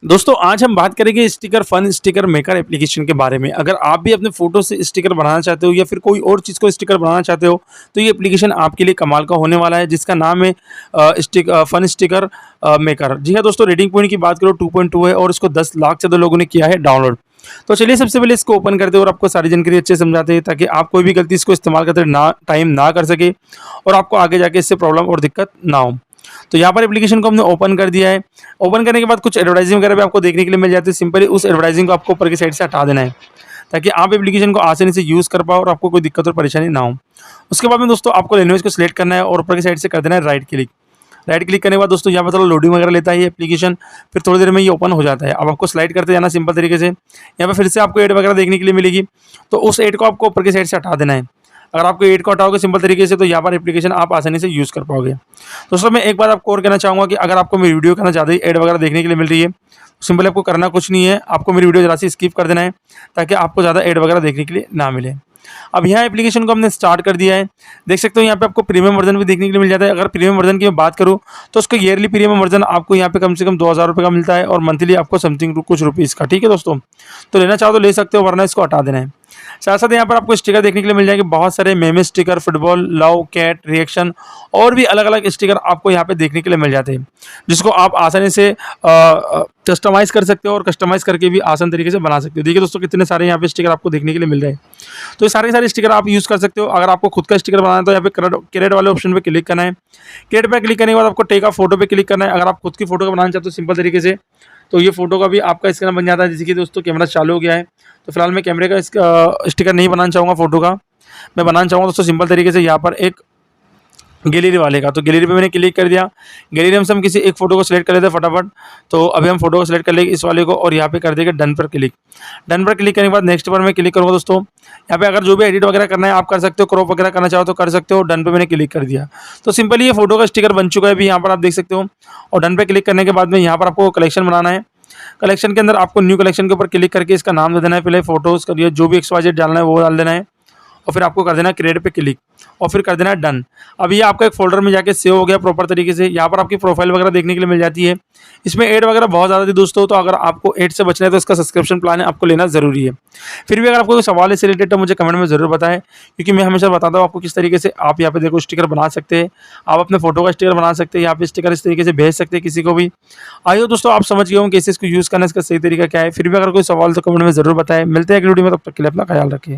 दोस्तों आज हम बात करेंगे sticker fun sticker maker application के बारे में। अगर आप भी अपने फ़ोटो से स्टिकर बनाना चाहते हो या फिर कोई और चीज़ को स्टिकर बनाना चाहते हो, तो ये एप्लीकेशन आपके लिए कमाल का होने वाला है जिसका नाम है फन स्टिकर मेकर। जी हाँ दोस्तों, रेटिंग पॉइंट की बात करो 2.2 है और इसको 10 लाख से ज़्यादा लोगों ने किया है डाउनलोड। तो चलिए सबसे पहले इसको ओपन करते हैं और आपको सारी जानकारी अच्छे से समझाते हैं ताकि आप कोई भी गलती इसको इस्तेमाल करते ना टाइम ना कर सके और आपको आगे जाके इससे प्रॉब्लम और दिक्कत ना हो। तो यहाँ पर एप्लीकेशन को हमने ओपन कर दिया है। ओपन करने के बाद कुछ एडवर्टाइजिंग वगैरह भी आपको देखने के लिए मिल जाती है। सिंपली उस एडवर्टाइजिंग को आपको ऊपर की साइड से हटा देना है ताकि आप एप्लीकेशन को आसानी से यूज़ कर पाओ और आपको कोई दिक्कत और परेशानी ना हो। उसके बाद में दोस्तों आपको लैंग्वेज को सिलेक्ट करना है और ऊपर की साइड से कर देना है राइट क्लिक। राइट क्लिक करने के बाद दोस्तों यहाँ पर थोड़ा लोडिंग वगैरह लेता है ये एप्लीकेशन, फिर थोड़ी देर में ये ओपन हो जाता है। अब आपको स्लाइड करते जाना सिंपल तरीके से। यहाँ पर फिर से आपको ऐड वगैरह देखने के लिए मिलेगी, तो उस ऐड को आपको ऊपर की साइड से हटा देना है। अगर आपको ऐड को हटाओगे सिंपल तरीके से तो यहाँ पर एप्लीकेशन आप आसानी से यूज़ कर पाओगे। दोस्तों मैं एक बात आपको और कहना चाहूँगा कि अगर आपको मेरी वीडियो करना ज़्यादा ही ऐड वगैरह देखने के लिए मिल रही है, सिंपल आपको करना कुछ नहीं है, आपको मेरी वीडियो ज़रा सी स्किप कर देना है ताकि आपको ज़्यादा ऐड वगैरह देखने के लिए ना मिले। अब यहाँ एप्लीकेशन को हमने स्टार्ट कर दिया है। देख सकते हो यहाँ पे आपको प्रीमियम वर्जन भी देखने के लिए मिल जाता है। अगर प्रीमियम वर्जन की मैं बात करूँ तो उसका ईयरली प्रीमियम वर्जन आपको यहाँ पे कम से कम 2000 रुपये का मिलता है और मंथली आपको समथिंग कुछ रुपीज़ का। ठीक है दोस्तों, तो लेना चाहो तो ले सकते हो वरना इसको हटा देना है। साथ साथ यहाँ पर आपको स्टिकर देखने के लिए मिल जाएंगे, बहुत सारे meme sticker, football, love, cat, reaction और भी अलग अलग स्टिकर आपको यहाँ पे देखने के लिए मिल जाते हैं जिसको आप आसानी से कस्टमाइज़ कर सकते हो और कस्टमाइज़ करके भी आसान तरीके से बना सकते हो। देखिए दोस्तों कितने सारे यहाँ पे स्टिकर आपको देखने के लिए मिल रहे हैं। तो ये सारे स्टिकर आप यूज़ कर सकते हो। अगर आपको खुद का स्टिकर बनाना है तो यहाँ पे क्रिएट वाले ऑप्शन पे क्लिक करना है। क्रिएट पे क्लिक करने के बाद आपको टेक अ फोटो पे क्लिक करना है। अगर आप खुद की फोटो का बनाना चाहते हो सिंपल तरीके से तो ये फोटो का भी आपका स्कैनर बन जाता है। जैसे कि दोस्तों कैमरा चालू हो गया है, तो फिलहाल मैं कैमरे का स्टिकर नहीं बनाना चाहूँगा फोटो का, मैं बनाना चाहूँगा दोस्तों सिंपल तरीके से यहाँ पर एक गैलरी वाले का। तो गैलरी पे मैंने क्लिक कर दिया। गैलरी में से हम किसी एक फोटो को सिलेक्ट कर लेते हैं फटाफट। तो अभी हम फोटो को सिलेक्ट कर लेंगे इस वाले को और यहाँ पे कर देंगे डन पर क्लिक। डन पर क्लिक करने के बाद नेक्स्ट पर मैं क्लिक करूँगा दोस्तों। यहाँ पे अगर जो भी एडिट वगैरह करना है आप कर सकते हो, क्रॉप वगैरह करना चाहो तो कर सकते हो। डन पे मैंने क्लिक कर दिया तो सिंपली ये फोटो का स्टिकर बन चुका है अभी यहाँ पर आप देख सकते हो। और डन पे क्लिक करने के बाद में यहाँ पर आपको कलेक्शन बनाना है। कलेक्शन के अंदर आपको न्यू कलेक्शन के ऊपर क्लिक करके इसका नाम दे देना है। पहले फोटोज़ का जो भी XYZ डालना है वो डाल देना है और फिर आपको कर देना है क्रिएट पे क्लिक और फिर कर देना है डन। अब ये आपका एक फोल्डर में जाके सेव हो गया प्रॉपर तरीके से। यहाँ पर आपकी प्रोफाइल वगैरह देखने के लिए मिल जाती है। इसमें ऐड वगैरह बहुत ज़्यादा थी दोस्तों, तो अगर आपको ऐड से बचना है तो इसका सब्सक्रिप्शन प्लान है, आपको लेना ज़रूरी है। फिर भी अगर आपको कोई सवाल है इससे रिलेटेड तो मुझे कमेंट में ज़रूर बताएं, क्योंकि मैं हमेशा बताता हूँ आपको किस तरीके से आप यहाँ पे देखो स्टिकर बना सकते हैं। आप अपने फोटो का स्टिकर बना सकते हैं, यहाँ पे स्टिकर इस तरीके से भेज सकते हैं किसी को भी। आइए दोस्तों आप समझ गए हो कैसे इसको यूज़ करना है, इसका सही तरीका क्या है। फिर भी अगर कोई सवाल तो कमेंट में ज़रूर बताएं। मिलते हैं अगली वीडियो में, तब तक के लिए अपना ख्याल रखिए।